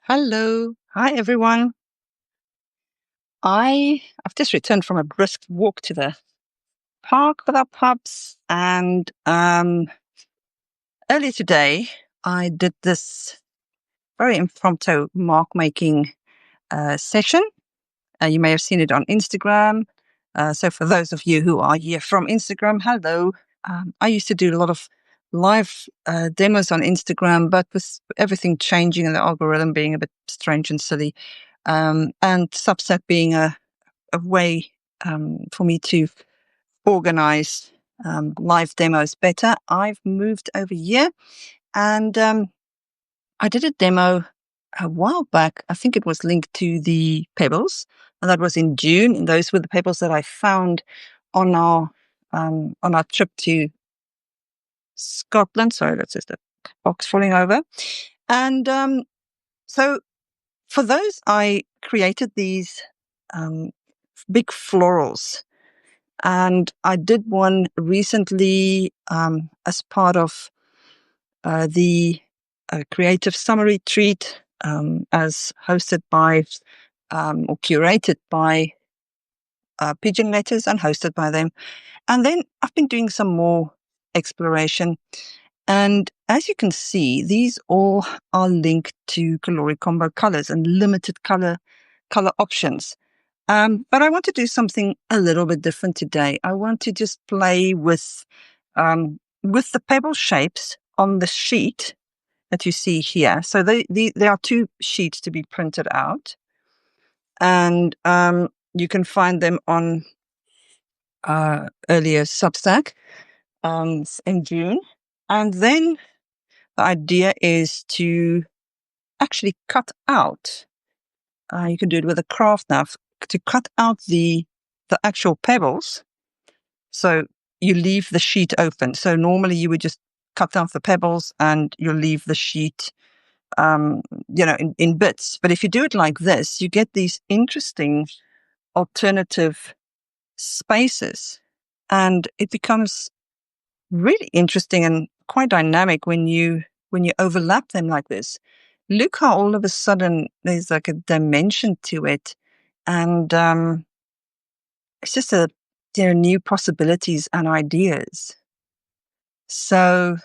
Hello. Hi, everyone. I've just returned from a brisk walk to the park with our pups, and earlier today I did this very impromptu mark making session. You may have seen it on Instagram. So for those of you who are here from Instagram, hello. I used to do a lot of live demos on Instagram, but with everything changing and the algorithm being a bit strange and silly, and Substack being a way for me to organize live demos better, I've moved over here, and I did a demo a while back. I think it was linked to the pebbles, and that was in June. And those were the pebbles that I found on our trip to Scotland. Sorry, that's just a box falling over. And so for those, I created these big florals. And I did one recently as part of the Creative Summer Retreat, as hosted by or curated by Pigeon Letters and hosted by them. And then I've been doing some more exploration. And as you can see, these all are linked to Coloricombo colors and limited color options. But I want to do something a little bit different today. I want to just play with the pebble shapes on the sheet that you see here. So there are two sheets to be printed out, and you can find them on earlier Substack in June. And then the idea is to actually cut out. You can do it with a craft knife to cut out the actual pebbles. So you leave the sheet open. So normally you would just cut off the pebbles and you leave the sheet, in bits. But if you do it like this, you get these interesting alternative spaces, and it becomes really interesting and quite dynamic when you overlap them like this. Look how all of a sudden there's like a dimension to it, and it's just new possibilities and ideas. So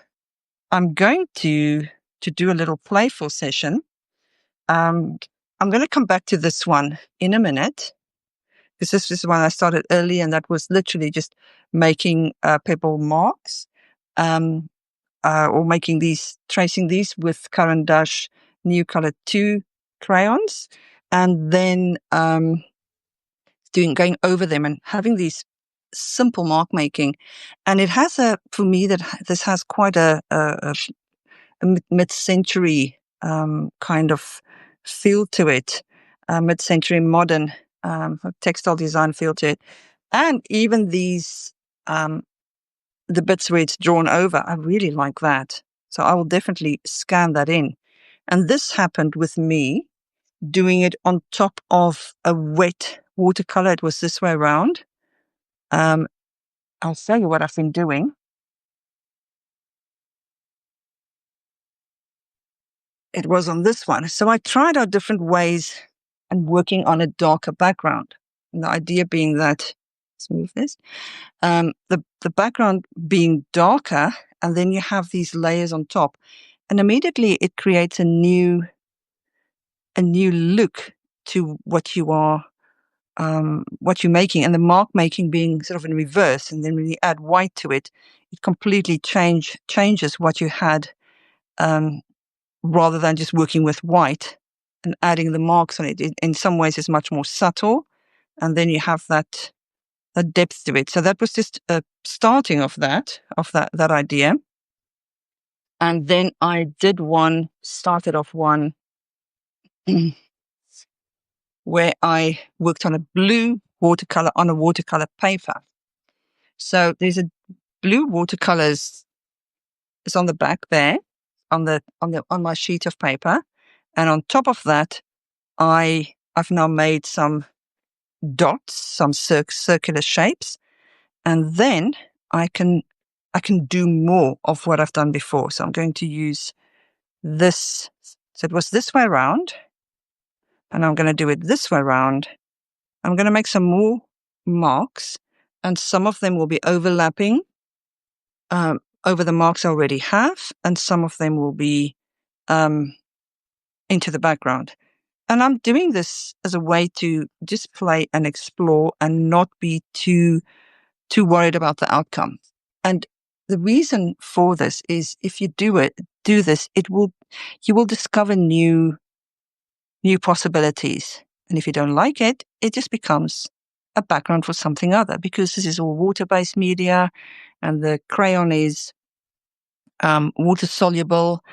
I'm going to do a little playful session. I'm going to come back to this one in a minute, because this is one I started early, and that was literally just making pebble marks, or tracing these with Caran d'Ache New Color 2 crayons, and then going over them and having these simple mark making. And it has for me, this has quite a mid-century kind of feel to it, mid-century modern textile design feel to it. And even these, the bits where it's drawn over, I really like that. So I will definitely scan that in. And this happened with me doing it on top of a wet watercolor. It was this way around. I'll tell you what I've been doing. It was on this one. So I tried out different ways and working on a darker background. And the idea being that, let's move this, the background being darker, and then you have these layers on top. And immediately it creates a new look to what you're making, and the mark making being sort of in reverse. And then when you add white to it, it completely changes what you had, rather than just working with white and adding the marks on it. In some ways, it's much more subtle, and then you have that depth to it. So that was just a starting of that idea. And then I started off one where I worked on a blue watercolor on a watercolor paper. So there's a blue watercolors is on the back there, on my sheet of paper, and on top of that, I've now made some dots, some circular shapes, and then I can do more of what I've done before. So I'm going to use this. So it was this way around, And I'm going to do it this way around. I'm going to make some more marks, and some of them will be overlapping over the marks I already have, and some of them will be into the background. And I'm doing this as a way to just play and explore and not be too worried about the outcome. And the reason for this is if you do this, you will discover new possibilities. And if you don't like it, it just becomes a background for something other, because this is all water-based media and the crayon is water soluble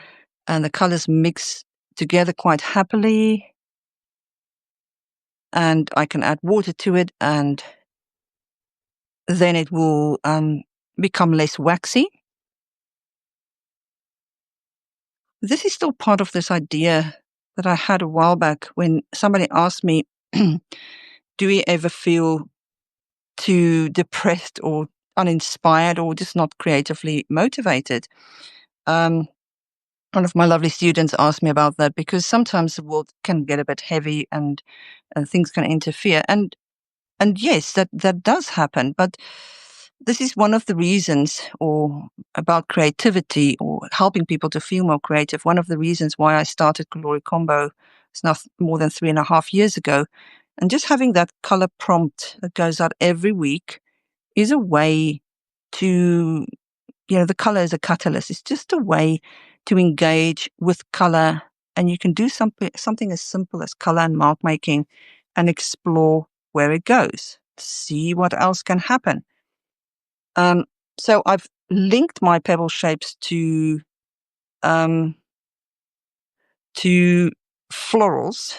and the colors mix together quite happily. And I can add water to it, and then it will become less waxy. This is still part of this idea that I had a while back when somebody asked me, do we ever feel too depressed or uninspired or just not creatively motivated? One of my lovely students asked me about that, because sometimes the world can get a bit heavy and things can interfere. And yes, that does happen. But this is one of the reasons, or about creativity or helping people to feel more creative. One of the reasons why I started Coloricombo, it's now more than 3.5 years ago. And just having that color prompt that goes out every week is a way to, the color is a catalyst. It's just a way to engage with color. And you can do something as simple as color and mark making and explore where it goes. See what else can happen. So I've linked my pebble shapes to florals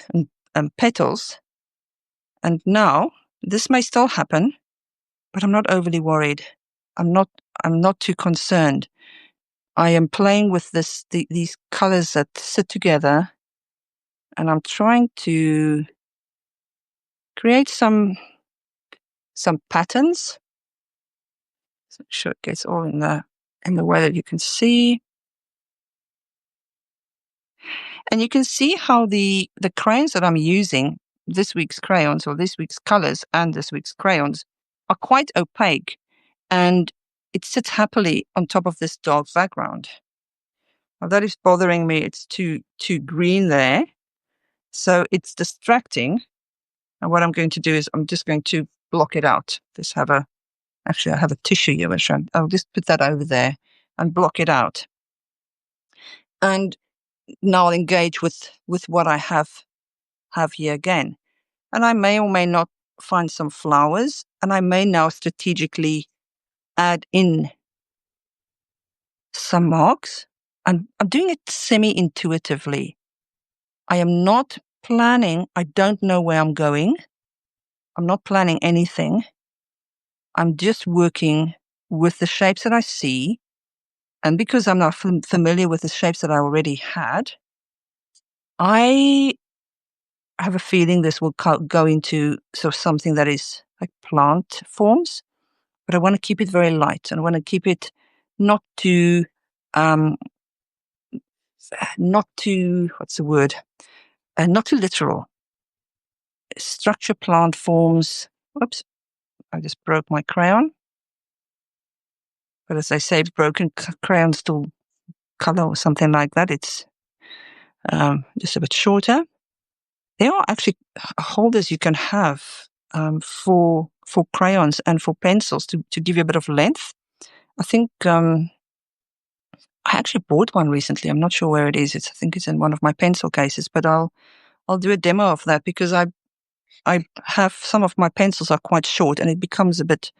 and petals. And now this may still happen, but I'm not overly worried. I'm not too concerned. I am playing with these colors that sit together, and I'm trying to create some patterns. So make sure it gets all in the way that you can see. And you can see how the crayons that I'm using, this week's crayons or this week's colors and this week's crayons, are quite opaque, and it sits happily on top of this dark background. Now that is bothering me. It's too green there. So it's distracting. And what I'm going to do is I'm just going to block it out. I have a tissue here, which I'll just put that over there and block it out. And now I'll engage with what I have here again. And I may or may not find some flowers, and I may now strategically add in some marks. And I'm doing it semi-intuitively. I am not planning. I don't know where I'm going. I'm not planning anything. I'm just working with the shapes that I see. And because I'm not familiar with the shapes that I already had, I have a feeling this will go into sort of something that is like plant forms, but I want to keep it very light, and I want to keep it not too, what's the word? Not too literal. Structure plant forms. Whoops, I just broke my crayon. But as I say, broken crayon still color or something like that. It's just a bit shorter. There are actually holders you can have for crayons and for pencils to give you a bit of length. I think I actually bought one recently. I'm not sure where it is. I think it's in one of my pencil cases, but I'll do a demo of that, because I have some of my pencils are quite short, and it becomes a bit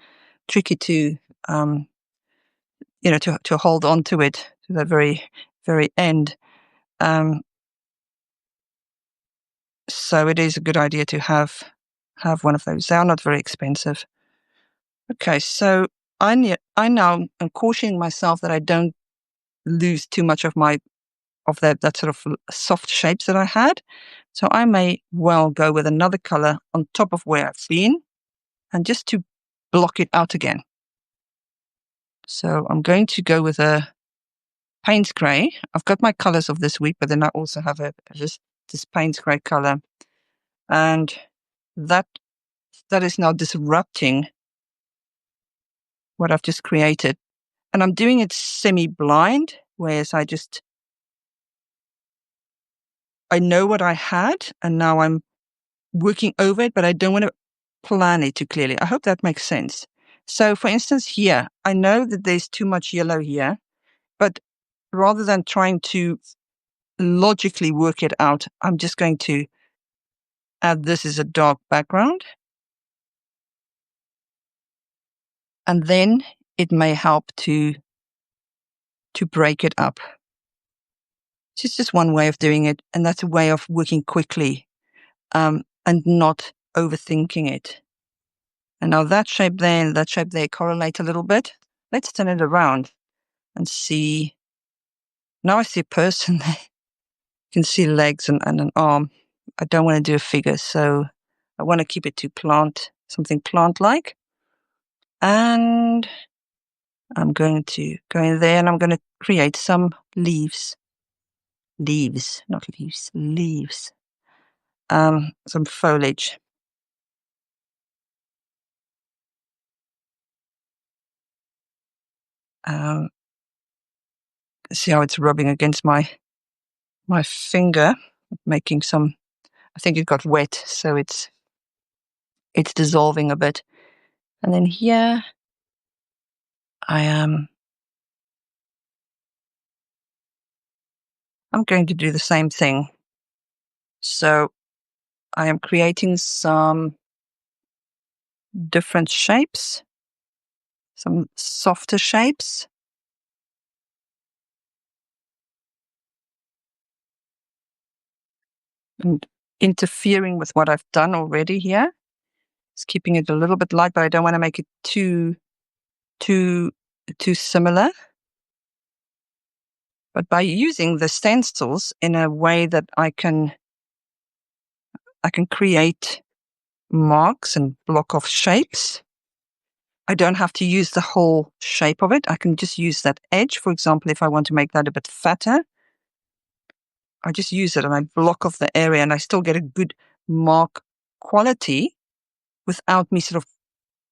tricky to to hold on to it to the very, very end. So it is a good idea to have one of those. They are not very expensive. Okay, so I now am cautioning myself that I don't lose too much of that sort of soft shapes that I had. So I may well go with another color on top of where I've been, and just to block it out again. So I'm going to go with a Payne's Gray. I've got my colors of this week, but then I also have this Payne's Gray color And that is now disrupting what I've just created. And I'm doing it semi-blind, whereas I know what I had, and now I'm working over it, but I don't want to plan it too clearly. I hope that makes sense. So for instance, here, I know that there's too much yellow here, but rather than trying to logically work it out, I'm just going to add this as a dark background. And then it may help to break it up. It's just one way of doing it, and that's a way of working quickly and not overthinking it. And now that shape there and that shape there correlate a little bit. Let's turn it around and see. Now I see a person there. You can see legs and an arm. I don't want to do a figure, so I want to keep it to something plant-like. And I'm going to go in there and I'm going to create some leaves. Leaves, not leaves, leaves. Some foliage. See how it's rubbing against my finger, making some. I think it got wet, so it's dissolving a bit. And then here, I'm going to do the same thing. So I am creating some different shapes, some softer shapes. And interfering with what I've done already here. Just keeping it a little bit light, but I don't want to make it too similar. But by using the stencils in a way that I can create marks and block off shapes, I don't have to use the whole shape of it. I can just use that edge. For example, if I want to make that a bit fatter, I just use it and I block off the area and I still get a good mark quality without me sort of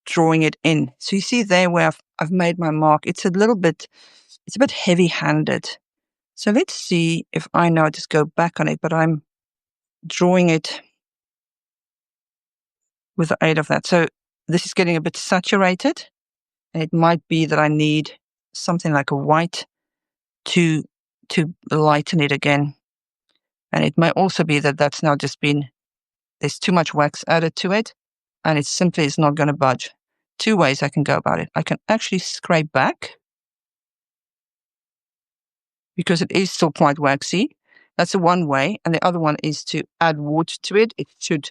drawing it in. So you see there where I've made my mark. It's a bit heavy-handed. So let's see if I now just go back on it, but I'm drawing it with the aid of that. So this is getting a bit saturated, and it might be that I need something like a white to lighten it again. And it might also be that that's now just there's too much wax added to it, and it simply is not going to budge. Two ways I can go about it. I can actually scrape back, because it is still quite waxy. That's the one way. And the other one is to add water to it. It should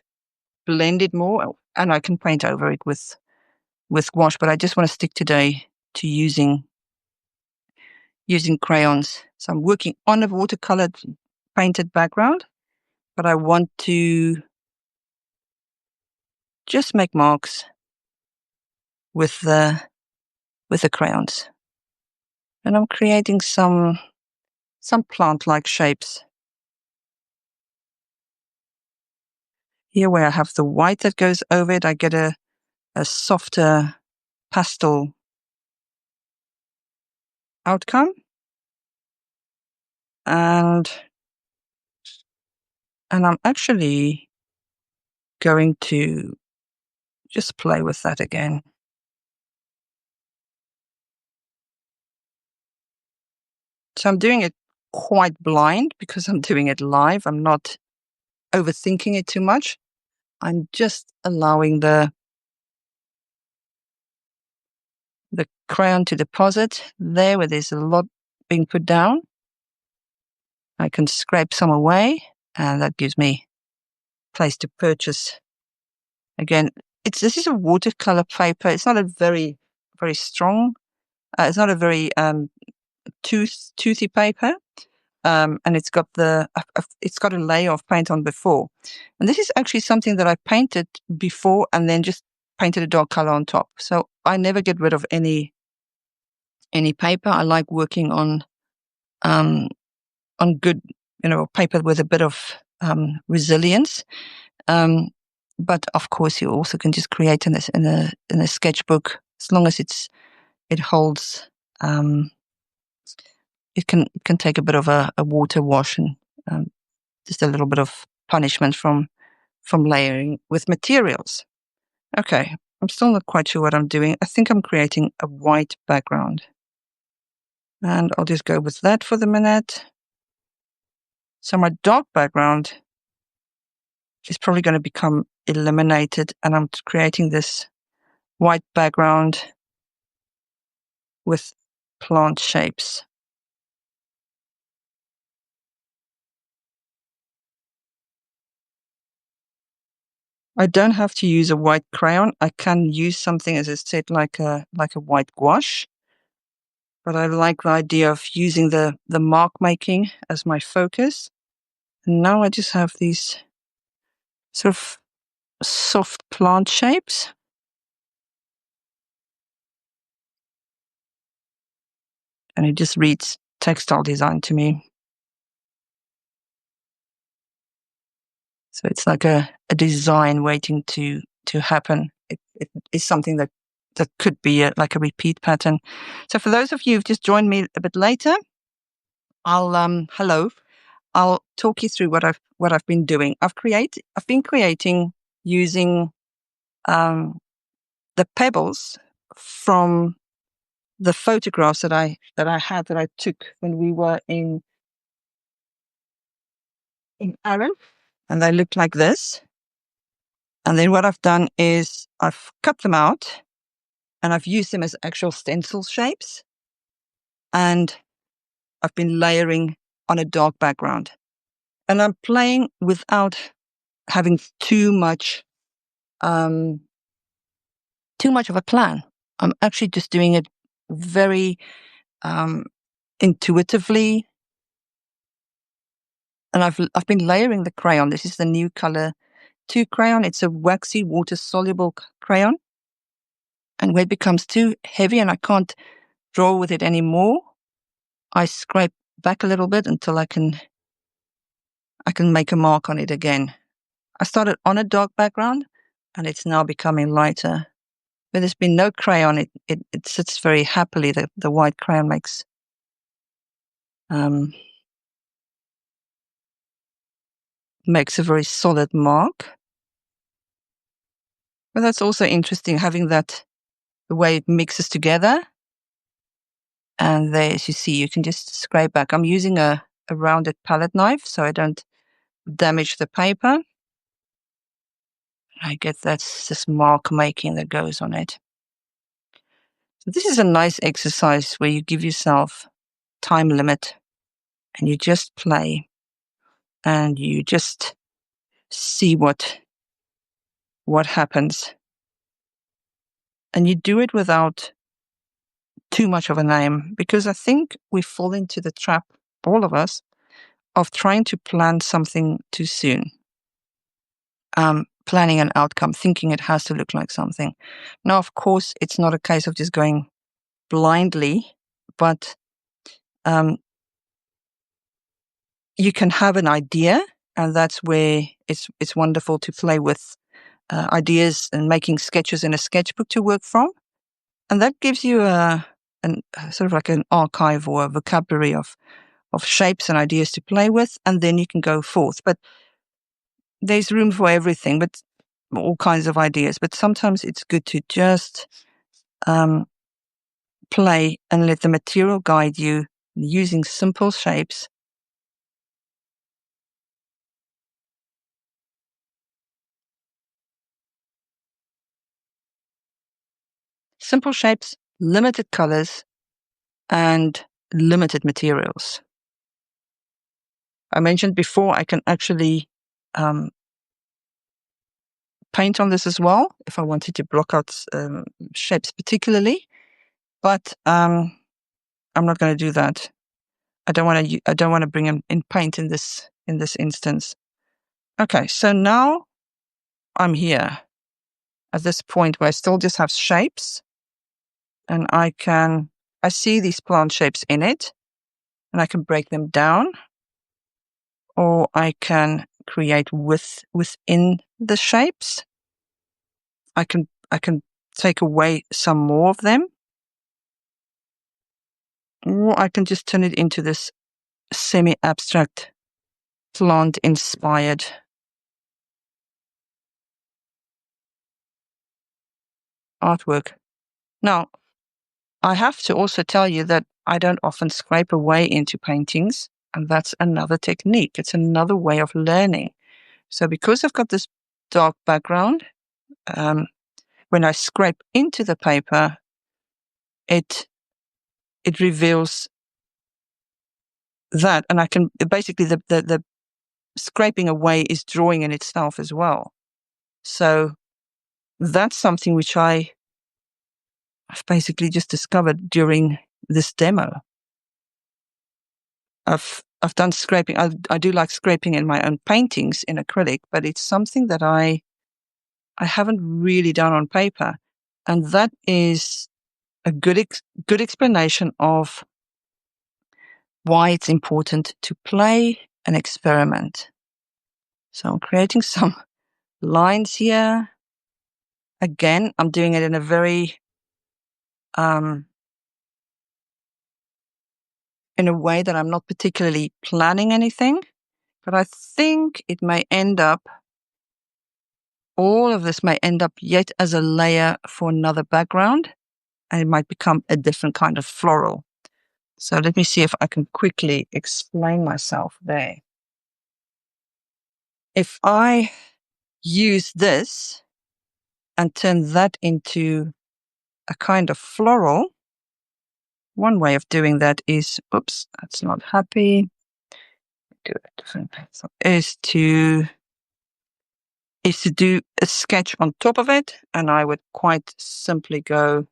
blend it more, and I can paint over it with gouache. But I just want to stick today to using crayons. So I'm working on a watercolor painted background, but I want to just make marks with the crayons. And I'm creating some plant-like shapes. Here where I have the white that goes over it, I get a softer pastel outcome. And I'm actually going to just play with that again. So I'm doing it quite blind because I'm doing it live. I'm not overthinking it too much. I'm just allowing the crayon to deposit there where there's a lot being put down. I can scrape some away, and that gives me a place to purchase. Again, this is a watercolor paper. It's not a very, very strong. It's not a very toothy paper. And it's got a layer of paint on before. And this is actually something that I painted before and then just painted a dark color on top. So I never get rid of any paper. I like working on good, paper with a bit of resilience. But of course, you also can just create in a sketchbook as long as it holds. It can take a bit of a water wash and just a little bit of punishment from layering with materials. Okay, I'm still not quite sure what I'm doing. I think I'm creating a white background. And I'll just go with that for the minute. So my dark background is probably going to become eliminated, and I'm creating this white background with plant shapes. I don't have to use a white crayon. I can use something, as I said, like a white gouache. But I like the idea of using the mark making as my focus. And now I just have these sort of soft plant shapes. And it just reads textile design to me. So it's like a design waiting to happen. It is something that could be like a repeat pattern. So for those of you who've just joined me a bit later, hello. I'll talk you through what I've been doing. I've been creating using the pebbles from the photographs that I took when we were in Arran, and they looked like this. And then what I've done is I've cut them out and I've used them as actual stencil shapes. And I've been layering on a dark background. And I'm playing without having too much of a plan. I'm actually just doing it very intuitively. And I've been layering the crayon. This is the new color 2 crayon. It's a waxy, water-soluble crayon. And when it becomes too heavy and I can't draw with it anymore, I scrape back a little bit until I can make a mark on it again. I started on a dark background and it's now becoming lighter. Where there's been no crayon, it sits very happily. The white crayon makes a very solid mark. But that's also interesting, having that, the way it mixes together. And there, as you see, you can just scrape back. I'm using a rounded palette knife so I don't damage the paper. I get this mark making that goes on it. So this is a nice exercise where you give yourself time limit and you just play and you just see what happens. And you do it without too much of a name, because I think we fall into the trap, all of us, of trying to plan something too soon. Planning an outcome, thinking it has to look like something. Now, of course, it's not a case of just going blindly, but you can have an idea, and that's where it's wonderful to play with ideas and making sketches in a sketchbook to work from. And that gives you a sort of like an archive or a vocabulary of shapes and ideas to play with, and then you can go forth. But there's room for everything, but all kinds of ideas. But sometimes it's good to just play and let the material guide you using simple shapes. Simple shapes, limited colors, and limited materials. I mentioned before I can actually paint on this as well if I wanted to block out shapes particularly, but I'm not going to do that. I don't want to bring in paint in this instance. Okay, so now I'm here at this point where I still just have shapes, and I see these plant shapes in it, and I can break them down, or I can create within the shapes. I can take away some more of them, or I can just turn it into this semi-abstract plant-inspired artwork. Now, I have to also tell you that I don't often scrape away into paintings, and that's another technique. It's another way of learning. So because I've got this dark background, when I scrape into the paper, it reveals that, and I can basically the scraping away is drawing in itself as well. So that's something which I've basically just discovered during this demo. I've done scraping. I do like scraping in my own paintings in acrylic, but it's something that I haven't really done on paper, and that is a good explanation of why it's important to play and experiment. So I'm creating some lines here. Again, I'm doing it in a very in a way that I'm not particularly planning anything, but I think it may end up, all of this may end up yet as a layer for another background, and it might become a different kind of floral. So let me see if I can quickly explain myself there. If I use this and turn that into a kind of floral, one way of doing that is, oops, that's not happy. Do it differently. So is to do a sketch on top of it, and I would quite simply go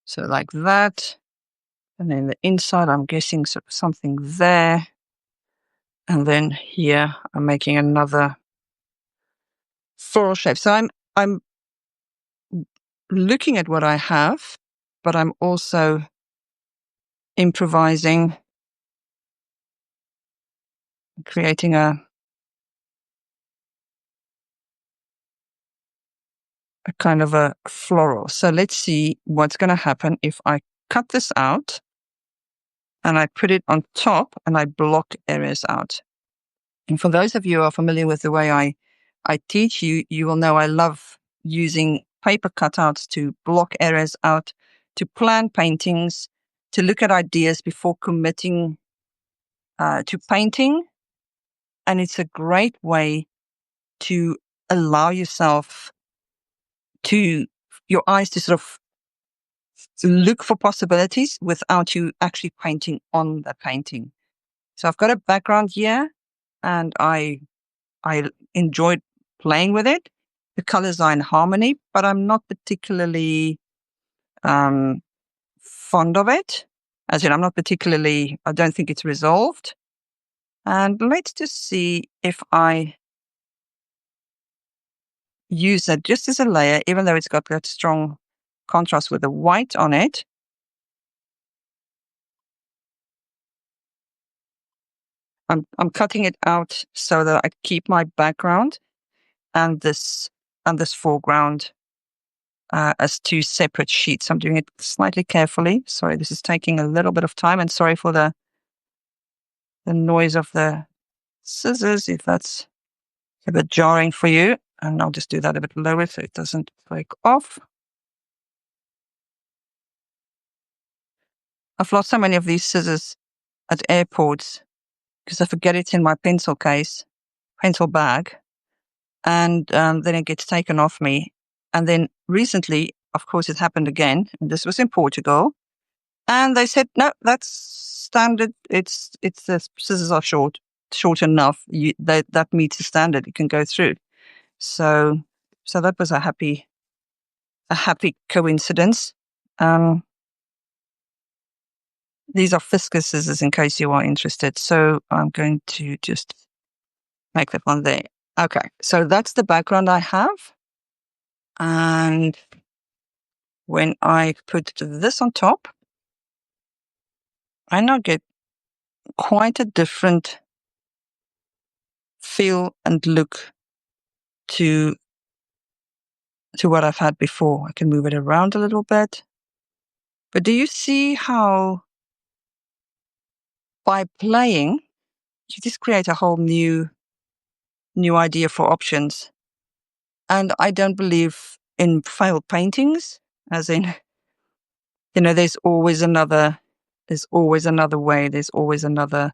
so like that, and then the inside I'm guessing something there, and then here I'm making another floral shape. So I'm looking at what I have, but I'm also improvising, creating a kind of a floral. So let's see what's going to happen if I cut this out and I put it on top and I block areas out. And for those of you who are familiar with the way I teach, you will know I love using paper cutouts to block areas out, to plan paintings, to look at ideas before committing to painting. And it's a great way to allow yourself to, your eyes to sort of look for possibilities without you actually painting on the painting. So I've got a background here, and I enjoyed playing with it. The colors are in harmony, but I'm not particularly fond of it. As in, I don't think it's resolved. And let's just see if I use that just as a layer, even though it's got that strong contrast with the white on it. I'm cutting it out so that I keep my background and this foreground as two separate sheets. I'm doing it slightly carefully. Sorry, this is taking a little bit of time, and sorry for the noise of the scissors if that's a bit jarring for you. And I'll just do that a bit lower so it doesn't break off. I've lost so many of these scissors at airports because I forget it in my pencil bag, and then it gets taken off me. And then recently, of course, it happened again, and this was in Portugal, and they said, no, that's standard. It's the scissors are short enough. That meets the standard. It can go through. So that was a happy coincidence. These are Fisker scissors, in case you are interested. So I'm going to just make that one there. Okay, so that's the background I have. And when I put this on top, I now get quite a different feel and look to what I've had before. I can move it around a little bit. But do you see how by playing, you just create a whole new idea for options? And I don't believe in failed paintings, as in, there's always another way, there's always another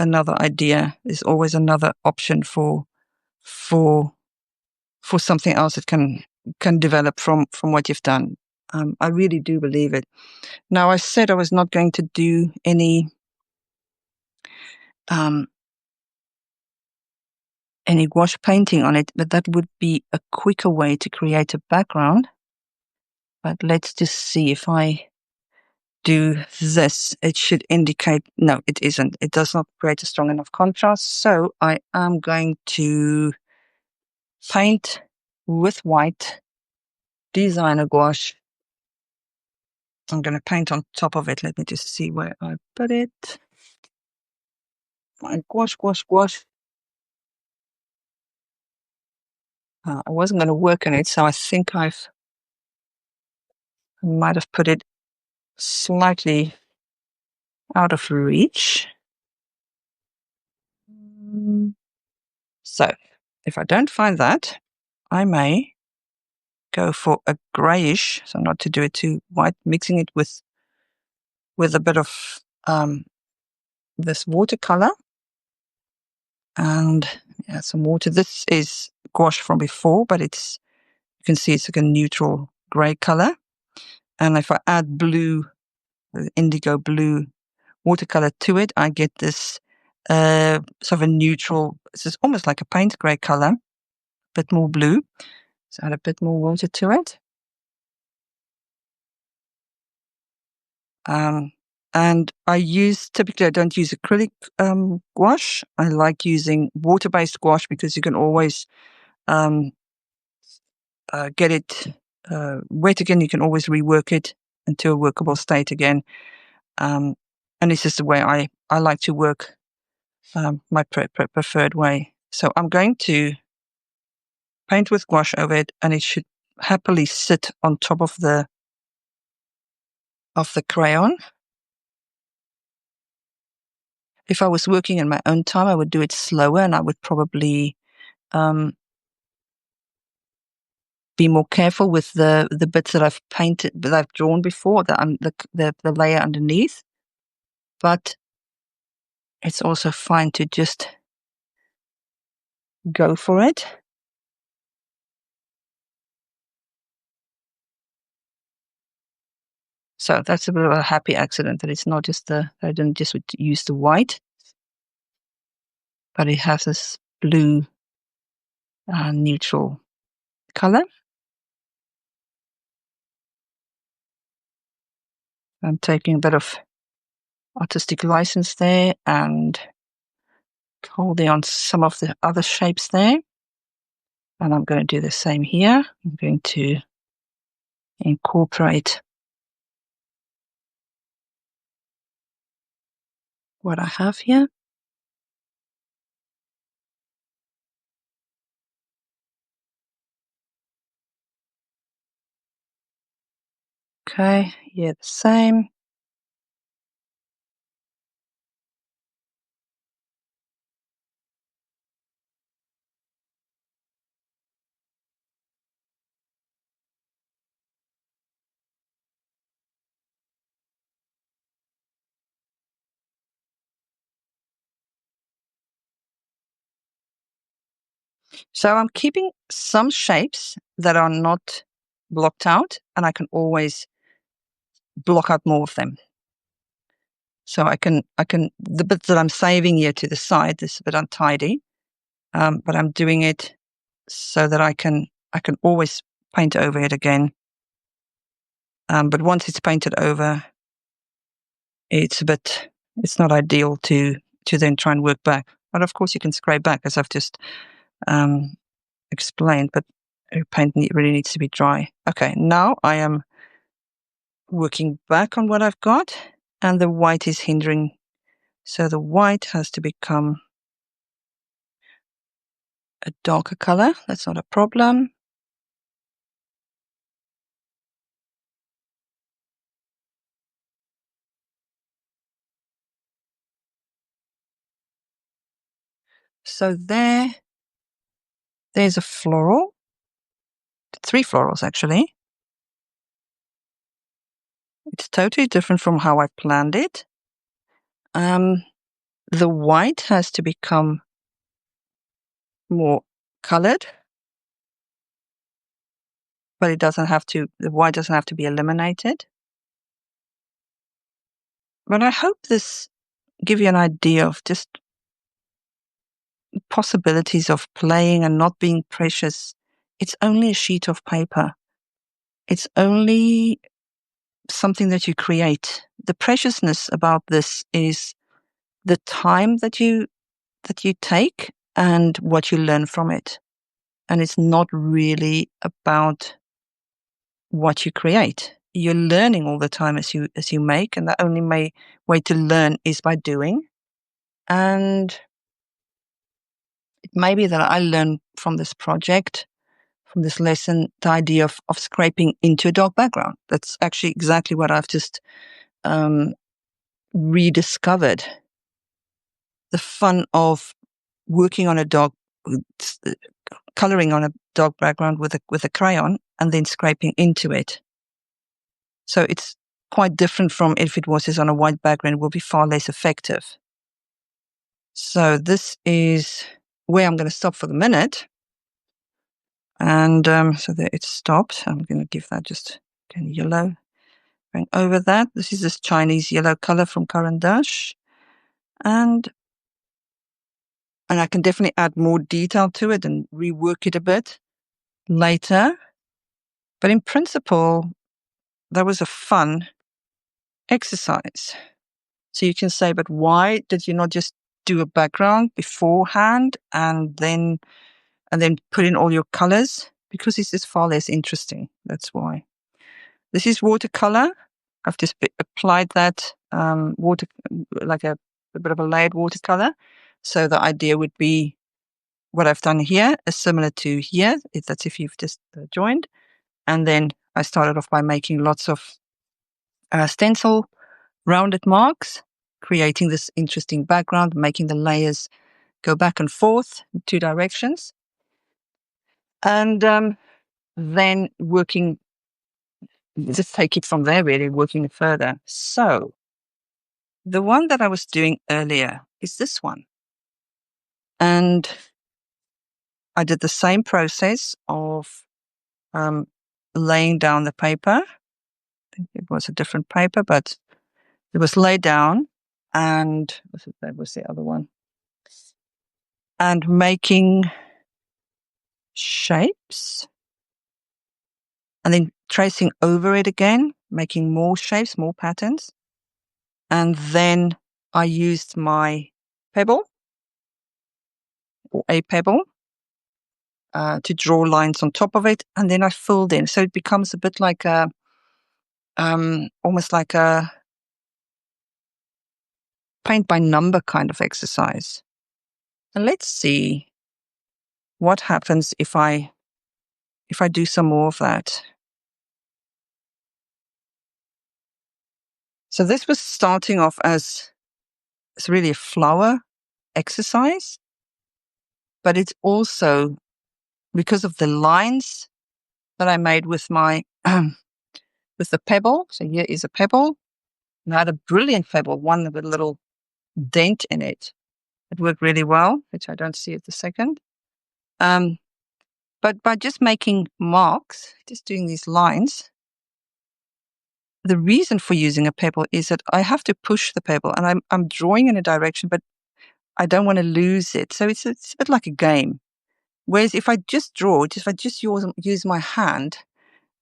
idea, there's always another option for something else that can develop from what you've done. I really do believe it. Now, I said I was not going to do any gouache painting on it, but that would be a quicker way to create a background. But let's just see if I do this. It should indicate, no, it isn't. It does not create a strong enough contrast. So I am going to paint with white designer gouache. I'm going to paint on top of it. Let me just see where I put it. My gouache. I wasn't going to work on it, so I think I might have put it slightly out of reach. So if I don't find that, I may go for a grayish, so not to do it too white, mixing it with a bit of this watercolor and some water. This is gouache from before, but you can see it's like a neutral gray color. And if I add blue, indigo blue watercolor to it, I get this sort of a neutral, this is almost like a paint gray color, a bit more blue. So add a bit more water to it. And typically I don't use acrylic gouache. I like using water-based gouache because you can always get it wet again. You can always rework it into a workable state again. And this is the way I like to work, my preferred way. So I'm going to paint with gouache over it, and it should happily sit on top of the crayon. If I was working in my own time, I would do it slower, and I would probably be more careful with the bits that I've painted, that I've drawn before, the layer underneath. But it's also fine to just go for it. So that's a bit of a happy accident that it's not just I didn't just use the white, but it has this blue neutral color. I'm taking a bit of artistic license there and holding on some of the other shapes there. And I'm going to do the same here. I'm going to incorporate what I have here. Okay, yeah, the same. So I'm keeping some shapes that are not blocked out, and I can always block out more of them. So I can the bits that I'm saving here to the side, this is a bit untidy, but I'm doing it so that I can always paint over it again. But once it's painted over, it's not ideal to then try and work back. But of course you can scrape back, as I've just explained, but paint really needs to be dry. Okay, now I am working back on what I've got, and the white is hindering. So the white has to become a darker color. That's not a problem. So there's a floral, 3 florals actually. It's totally different from how I planned it. The white has to become more colored, but the white doesn't have to be eliminated. But I hope this give you an idea of just possibilities of playing and not being precious. It's only a sheet of paper. It's only something that you create. The preciousness about this is the time that you take and what you learn from it. And it's not really about what you create. You're learning all the time as you make, and the only way to learn is by doing. And it may be that I learned from this project, from this lesson, the idea of scraping into a dark background. That's actually exactly what I've just rediscovered. The fun of working on a dark, coloring on a dark background with a crayon and then scraping into it. So it's quite different from if it was on a white background, it will be far less effective. So this is where I'm going to stop for the minute. And so there it stopped. I'm going to give that just yellow. Going over that. This is this Chinese yellow color from Caran d'Ache. And I can definitely add more detail to it and rework it a bit later. But in principle, that was a fun exercise. So you can say, but why did you not just do a background beforehand and then put in all your colors? Because this is far less interesting. That's why. This is watercolor. I've just applied that water, like a bit of a layered watercolor. So the idea would be what I've done here is similar to here. That's if you've just joined. And then I started off by making lots of stencil rounded marks, creating this interesting background, making the layers go back and forth in 2 directions. And then working, just take it from there, really, working further. So the one that I was doing earlier is this one. And I did the same process of laying down the paper. I think it was a different paper, but it was laid down. And that was the other one. And making shapes. And then tracing over it again, making more shapes, more patterns. And then I used my pebble, or a pebble, to draw lines on top of it. And then I filled in. So it becomes a bit like almost like a paint by number kind of exercise. And let's see what happens if I do some more of that. So this was starting off as really a flower exercise, but it's also because of the lines that I made with my with the pebble. So here is a pebble. And I had a brilliant pebble, one with a little dent in it. It worked really well, which I don't see at the second. But by just making marks, just doing these lines, the reason for using a pebble is that I have to push the pebble, and I'm drawing in a direction, but I don't want to lose it. So it's a bit like a game. Whereas if I just draw, if I just use my hand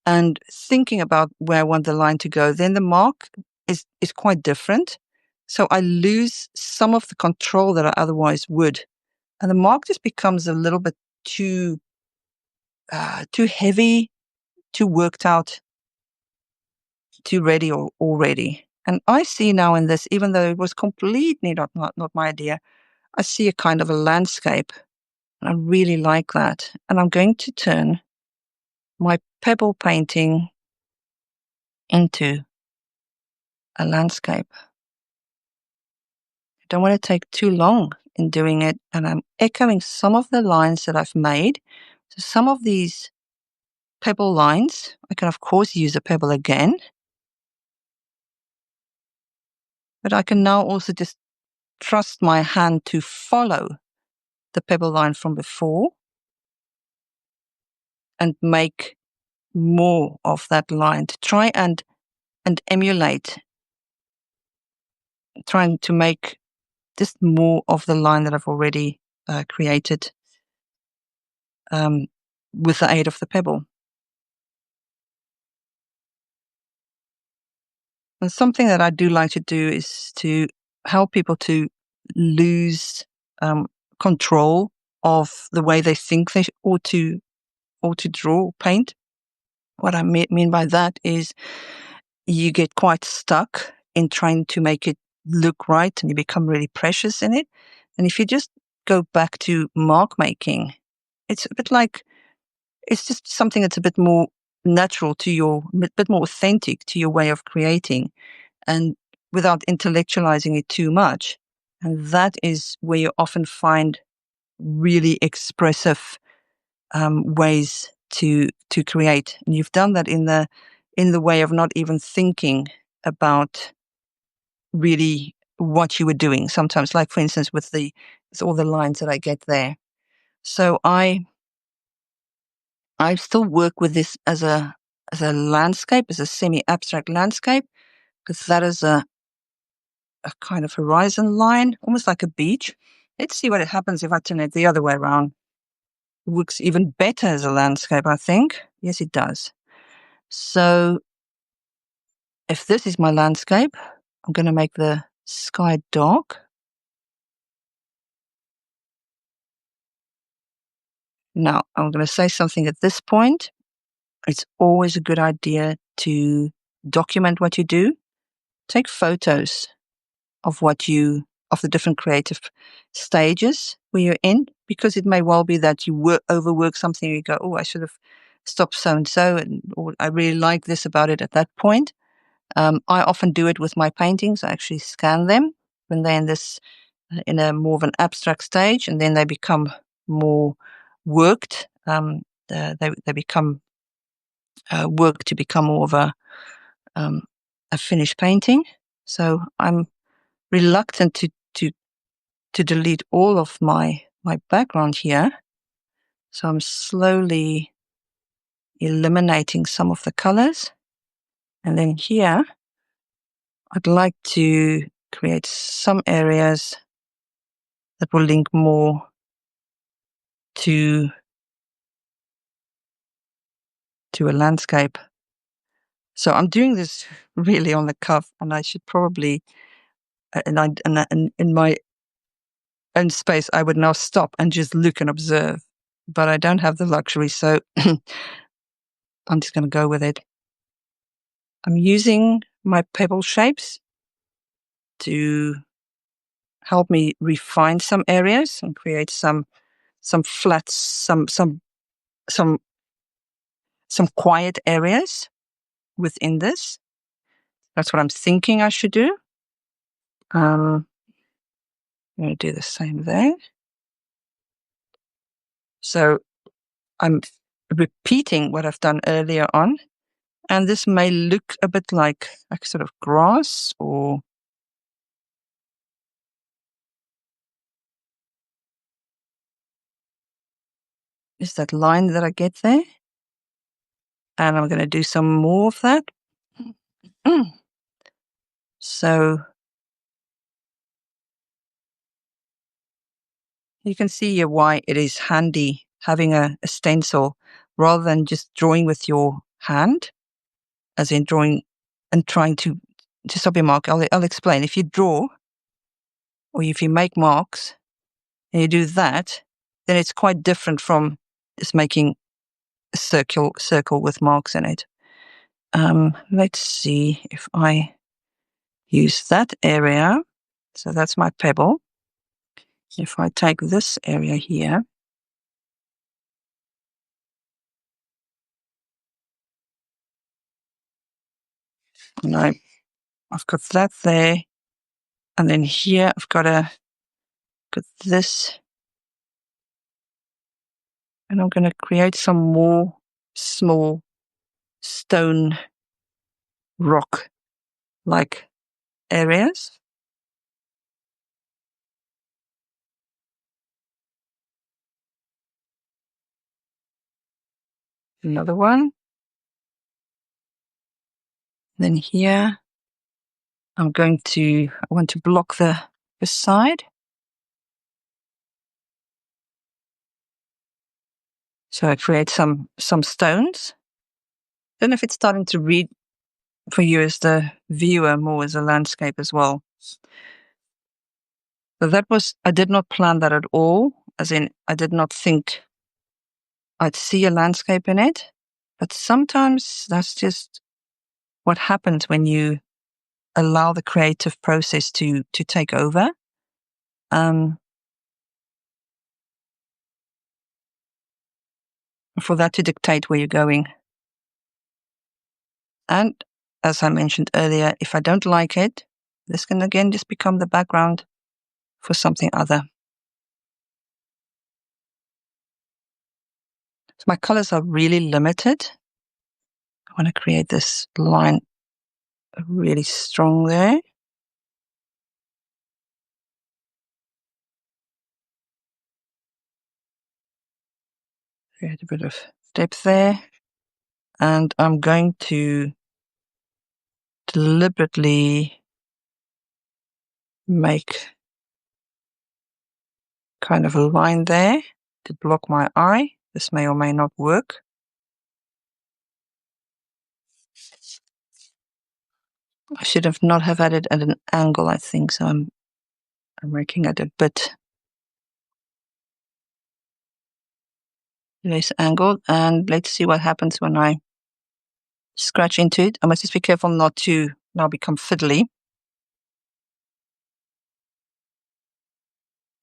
and thinking about where I want the line to go, then the mark is quite different. So I lose some of the control that I otherwise would. And the mark just becomes a little bit too heavy, too worked out, too ready already. And I see now in this, even though it was completely not my idea, I see a kind of a landscape. And I really like that. And I'm going to turn my pebble painting into a landscape. I don't want to take too long in doing it. And I'm echoing some of the lines that I've made. So some of these pebble lines, I can of course use a pebble again. But I can now also just trust my hand to follow the pebble line from before and make more of that line, to try and emulate, trying to make just more of the line that I've already created with the aid of the pebble. And something that I do like to do is to help people to lose control of the way they think they ought to draw or paint. What I mean by that is you get quite stuck in trying to make it look right and you become really precious in it. And if you just go back to mark making, it's a bit like, it's just something that's a bit more natural to your, a bit more authentic to your way of creating and without intellectualizing it too much. And that is where you often find really expressive ways to create. And you've done that in the way of not even thinking about really what you were doing. Sometimes, like for instance, with all the lines that I get there. So I still work with this as a landscape, as a semi-abstract landscape, because that is a kind of horizon line, almost like a beach. Let's see what happens if I turn it the other way around. It works even better as a landscape, I think. Yes, it does. So if this is my landscape, I'm going to make the sky dark. Now, I'm going to say something at this point. It's always a good idea to document what you do. Take photos of of the different creative stages where you're in, because it may well be that you overwork something. You go, oh, I should have stopped so and so, or I really like this about it at that point. I often do it with my paintings. I actually scan them when they're in a more of an abstract stage, and then they become more worked. They become worked to become more of a finished painting. So I'm reluctant to delete all of my background here. So I'm slowly eliminating some of the colors. And then here, I'd like to create some areas that will link more to a landscape. So I'm doing this really on the cuff, and I should probably, in my own space, I would now stop and just look and observe. But I don't have the luxury, so I'm just going to go with it. I'm using my pebble shapes to help me refine some areas and create some flats, some quiet areas within this. That's what I'm thinking I should do. I'm going to do the same there. So I'm repeating what I've done earlier on, and this may look a bit like sort of grass or is that line that I get there. And I'm going to do some more of that. So you can see here why it is handy having a stencil rather than just drawing with your hand, as in drawing and trying to stop your mark. I'll explain. If you draw or if you make marks and you do that, then it's quite different from just making a circle with marks in it. Let's see if I use that area. So that's my pebble. If I take this area here, and I've got that there, and then here I've got this, and I'm going to create some more small stone rock like areas. Another one. Then here I want to block the side. So I create some stones. Don't know if it's starting to read for you as the viewer more as a landscape as well. So I did not plan that at all, as in I did not think I'd see a landscape in it. But sometimes that's just what happens when you allow the creative process to take over. For that to dictate where you're going. And as I mentioned earlier, if I don't like it, this can again just become the background for something other. So my colors are really limited. I want to create this line really strong there. Create a bit of depth there. And I'm going to deliberately make kind of a line there to block my eye. This may or may not work. I should have not have had it at an angle, I think. So I'm making it a bit less angled. And let's see what happens when I scratch into it. I must just be careful not to now become fiddly.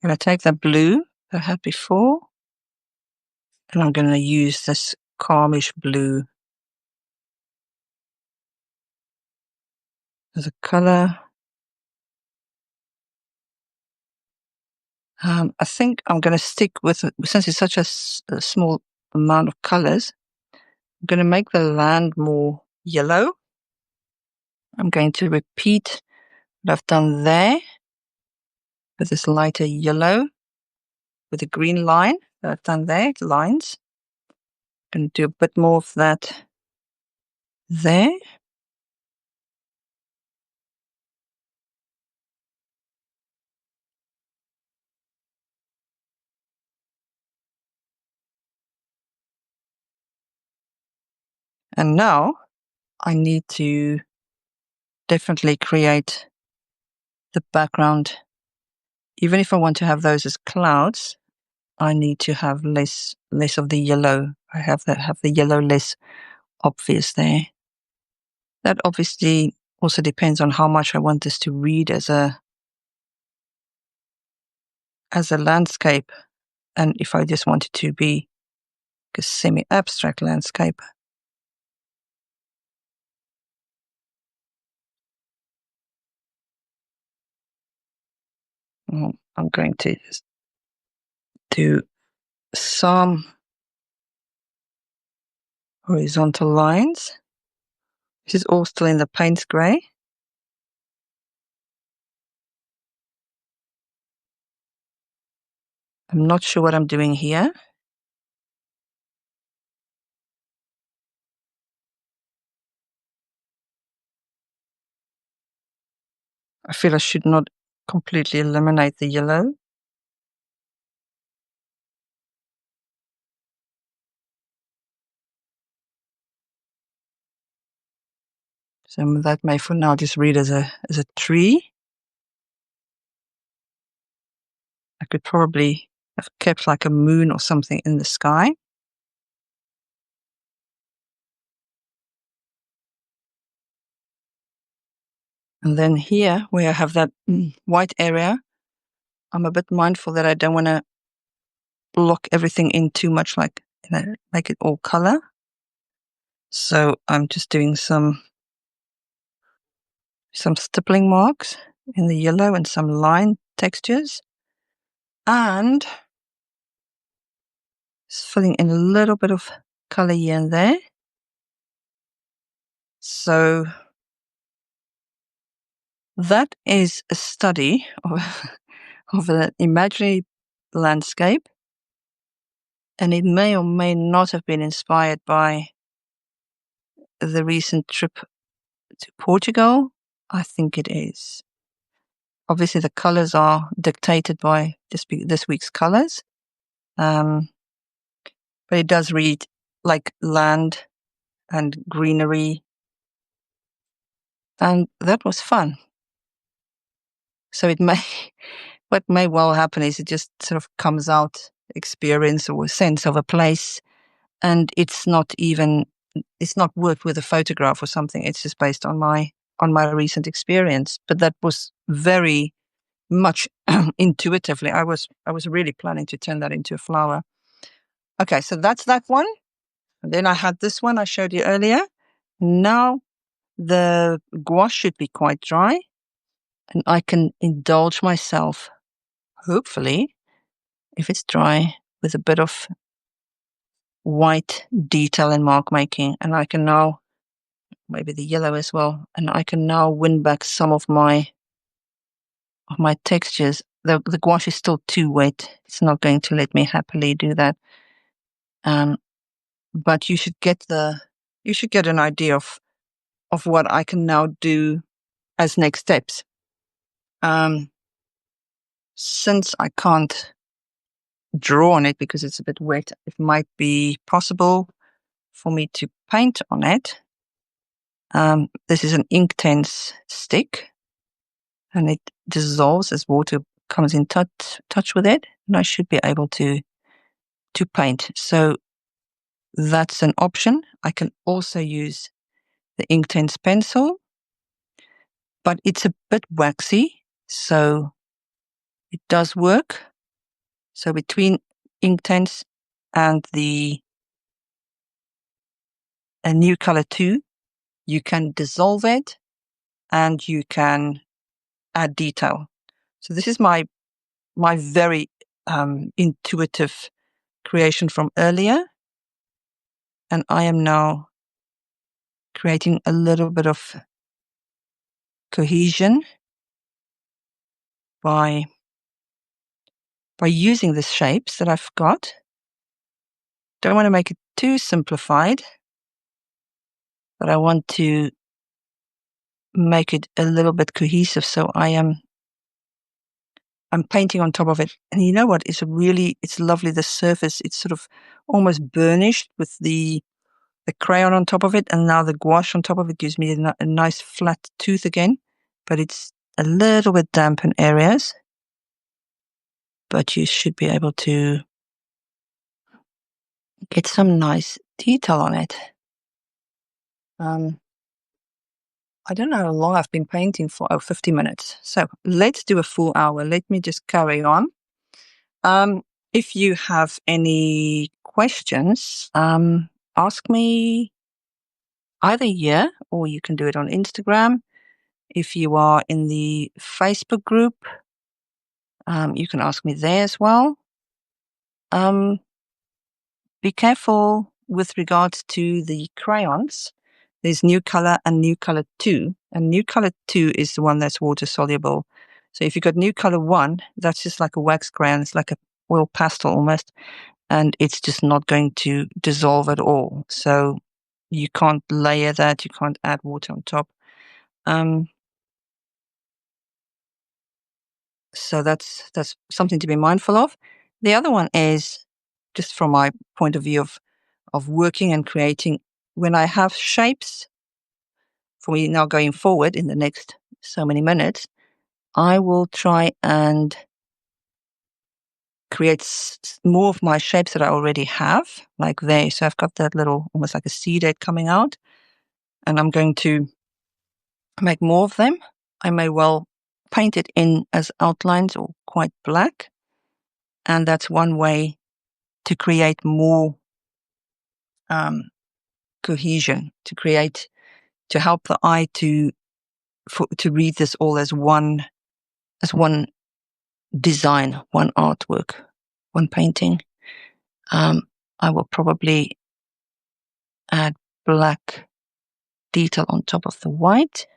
I'm going to take the blue that I had before, and I'm going to use this calmish blue as a color. I think I'm going to stick with it, since it's such a small amount of colors, I'm going to make the land more yellow. I'm going to repeat what I've done there with this lighter yellow with a green line that I've done there, lines. I'm going to do a bit more of that there. And now I need to definitely create the background. Even if I want to have those as clouds, I need to have less of the yellow. I have the yellow less obvious there. That obviously also depends on how much I want this to read as a landscape, and if I just want it to be a semi-abstract landscape. I'm going to do some horizontal lines. This is all still in the paints grey. I'm not sure what I'm doing here. I feel I should not completely eliminate the yellow. So that may for now just read as a tree. I could probably I've kept like a moon or something in the sky. And then here, where I have that white area, I'm a bit mindful that I don't want to block everything in too much, like, make it all color. So I'm just doing some stippling marks in the yellow and some line textures. And just filling in a little bit of color here and there. So that is a study of an imaginary landscape. And it may or may not have been inspired by the recent trip to Portugal. I think it is. Obviously, the colors are dictated by this week's colors. But it does read like land and greenery. And that was fun. So what may well happen is it just sort of comes out experience or sense of a place. And it's not worked with a photograph or something. It's just based on my recent experience. But that was very much intuitively. I was really planning to turn that into a flower. Okay, so that's that one. And then I had this one I showed you earlier. Now the gouache should be quite dry, and I can indulge myself, hopefully, if it's dry, with a bit of white detail in mark making. And I can now, maybe the yellow as well, and I can now win back some of my textures. The gouache is still too wet. It's not going to let me happily do that. But you should get an idea of what I can now do as next steps. Since I can't draw on it because it's a bit wet, it might be possible for me to paint on it. This is an Inktense stick, and it dissolves as water comes in touch with it, and I should be able to paint. So that's an option. I can also use the Inktense pencil, but it's a bit waxy, so it does work. So between Inktense and a new color 2, you can dissolve it and you can add detail. So this is my very intuitive creation from earlier. And I am now creating a little bit of cohesion by using the shapes that I've got. Don't want to make it too simplified, but I want to make it a little bit cohesive. So I'm painting on top of it. And you know what? It's lovely. The surface, it's sort of almost burnished with the crayon on top of it. And now the gouache on top of it gives me a nice flat tooth again, but it's a little bit damp in areas. But you should be able to get some nice detail on it. I don't know how long I've been painting for. 50 minutes. So let's do a full hour. Let me just carry on. If you have any questions, ask me either here or you can do it on Instagram. If you are in the Facebook group, you can ask me there as well. Be careful with regards to the crayons. There's new color and new color 2. And new color 2 is the one that's water soluble. So if you've got new color 1, that's just like a wax crayon. It's like a oil pastel almost. And it's just not going to dissolve at all. So you can't layer that. You can't add water on top. So that's something to be mindful of. The other one is, just from my point of view of working and creating, when I have shapes for me now going forward in the next so many minutes, I will try and create more of my shapes that I already have, like there. So I've got that little, almost like a seed head coming out, and I'm going to make more of them. I may well paint it in as outlines or quite black. And that's one way to create more cohesion, to help the eye to read this all as one design, one artwork, one painting. I will probably add black detail on top of the white.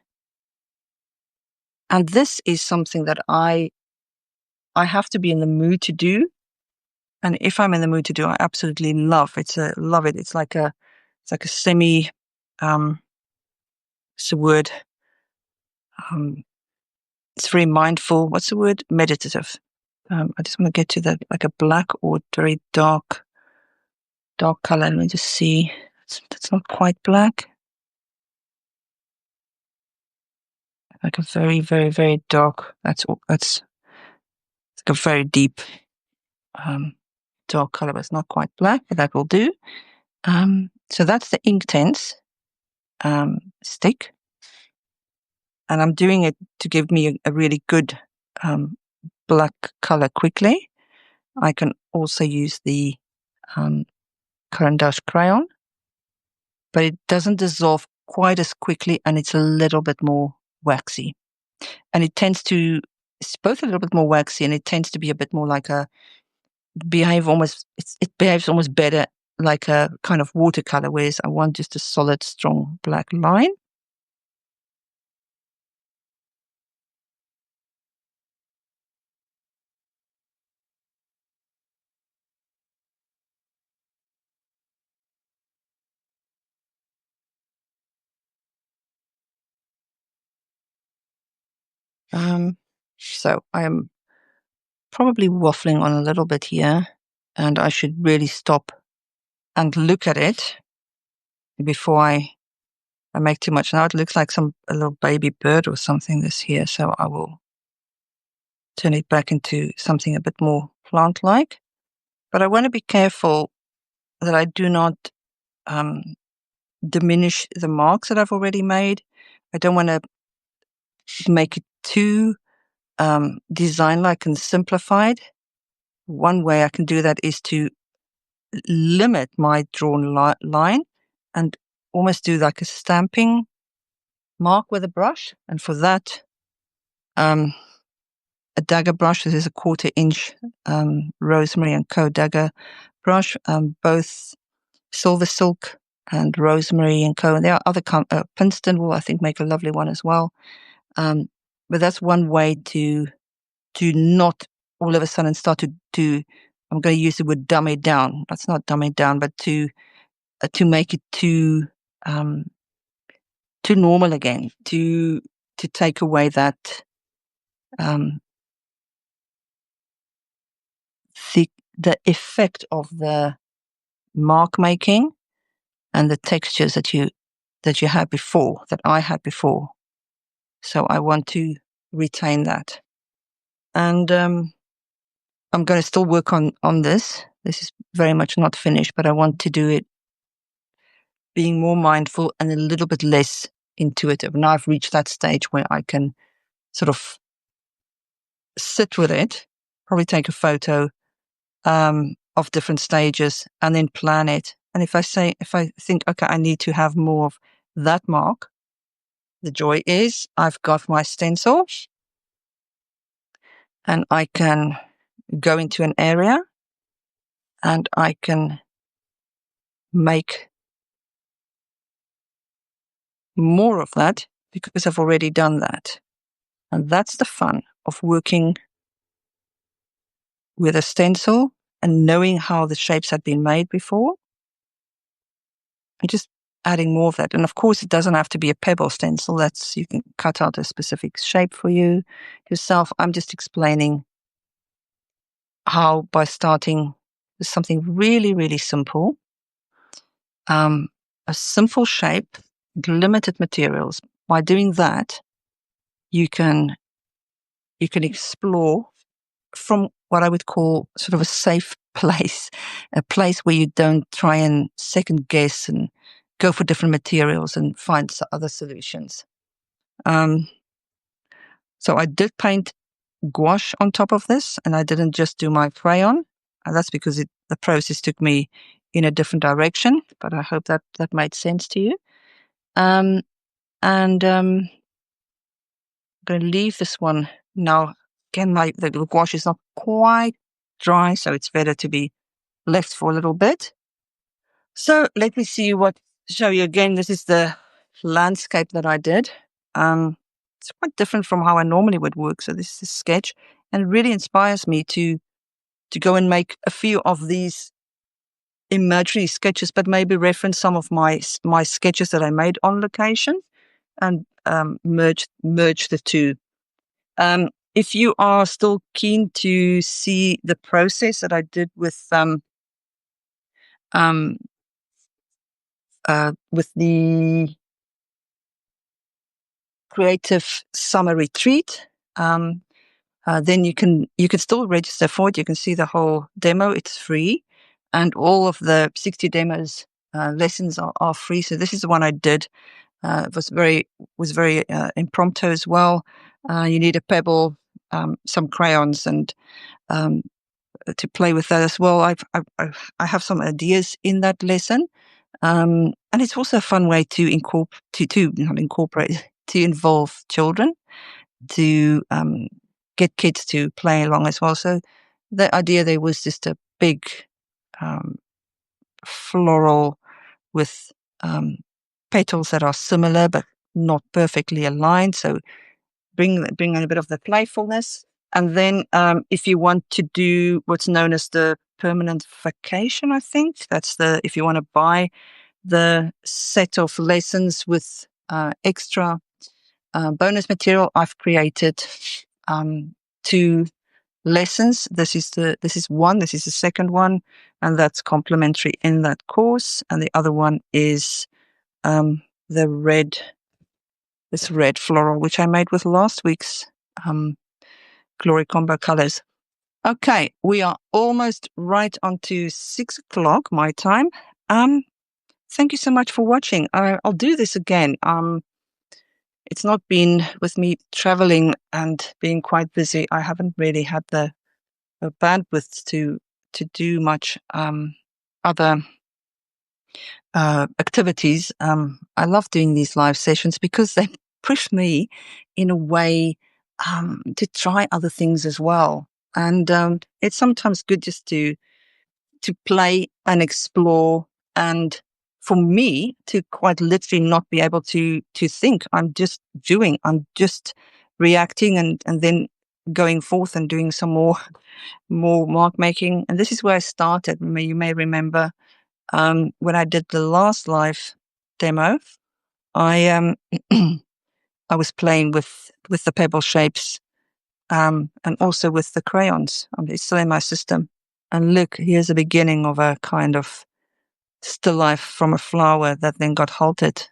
And this is something that I have to be in the mood to do. And if I'm in the mood to do, I absolutely love it. It's like a semi, it's a word. It's very mindful. What's the word? Meditative. I just want to get to that, like a black or very dark color. Let me just see. That's not quite black. Like a very, very, very dark. That's like a very deep, dark color. But it's not quite black, but that will do. So that's the Inktense stick, and I'm doing it to give me a really good black color quickly. I can also use the Caran d'Ache crayon, but it doesn't dissolve quite as quickly, and it's a little bit more waxy. And it's both a little bit more waxy, and it tends to be a bit more like it behaves almost better like a kind of watercolor, whereas I want just a solid, strong black line. So I am probably waffling on a little bit here, and I should really stop and look at it before I make too much. Now it looks like a little baby bird or something this here, so I will turn it back into something a bit more plant-like. But I want to be careful that I do not diminish the marks that I've already made. I don't want to make it too design-like and simplified. One way I can do that is to limit my drawn line and almost do like a stamping mark with a brush. And for that, a dagger brush. This is a 1/4 inch Rosemary & Co. dagger brush, both Silver Silk and Rosemary & Co. And there are other Princeton will, I think, make a lovely one as well. But that's one way to not all of a sudden start to I'm going to use the word dumb it down. That's not dumb it down, but to make it too normal again, to take away that the effect of the mark making and the textures that you had before, that I had before. So I want to retain that. And I'm going to still work on this. This is very much not finished, but I want to do it being more mindful and a little bit less intuitive. Now I've reached that stage where I can sort of sit with it, probably take a photo of different stages and then plan it. And if I think, okay, I need to have more of that mark, the joy is I've got my stencil and I can go into an area and I can make more of that because I've already done that. And that's the fun of working with a stencil and knowing how the shapes had been made before. And just adding more of that. And of course, it doesn't have to be a pebble stencil. You can cut out a specific shape for yourself. I'm just explaining how, by starting with something really, really simple, a simple shape, limited materials. By doing that, you can explore from what I would call sort of a safe place, a place where you don't try and second guess and go for different materials and find other solutions. So I did paint gouache on top of this, and I didn't just do my crayon. And that's because the process took me in a different direction, but I hope that made sense to you. And I'm going to leave this one now. Again, the gouache is not quite dry, so it's better to be left for a little bit. So let me show you again. This is the landscape that I did. It's quite different from how I normally would work. So this is a sketch, and it really inspires me to go and make a few of these imaginary sketches, but maybe reference some of my sketches that I made on location and merge the two. If you are still keen to see the process that I did with the Creative Summer Retreat, then you can still register for it. You can see the whole demo. It's free, and all of the 60 demos lessons are free. So this is the one I did. It was very impromptu as well. You need a pebble, some crayons, and to play with that as well. I have some ideas in that lesson, and it's also a fun way to involve children, to get kids to play along as well. So the idea there was just a big floral with petals that are similar but not perfectly aligned. So bring in a bit of the playfulness. And then if you want to do what's known as the permanent vacation, I think that's if you want to buy the set of lessons with extra bonus material, I've created 2 lessons. This is one. This is the second one, and that's complimentary in that course. And the other one is this red floral, which I made with last week's Coloricombo colors. Okay, we are almost right onto 6:00 my time. Thank you so much for watching. I'll do this again. It's not been with me traveling and being quite busy. I haven't really had the bandwidth to do much other activities. I love doing these live sessions because they push me in a way to try other things as well. And it's sometimes good just to play and explore, and for me to quite literally not be able to think. I'm just doing. I'm just reacting and then going forth and doing some more mark making. And this is where I started. You may remember when I did the last live demo, I I was playing with the pebble shapes and also with the crayons. It's still in my system. And look, here's the beginning of a kind of still life from a flower that then got halted.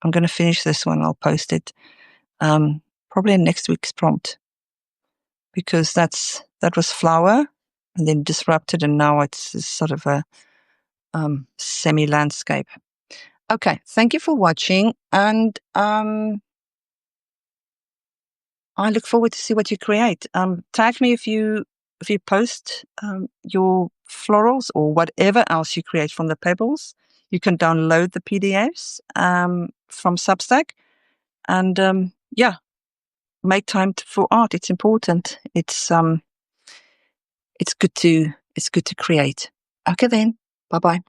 I'm going to finish this one. I'll post it probably in next week's prompt, because that was flower and then disrupted, and now it's sort of a semi-landscape. Okay, thank you for watching, and I look forward to see what you create. Tag me if you post your florals or whatever else you create from the pebbles. You can download the PDFs from Substack, and make time for art. It's important. It's good to create. Okay then. Bye bye.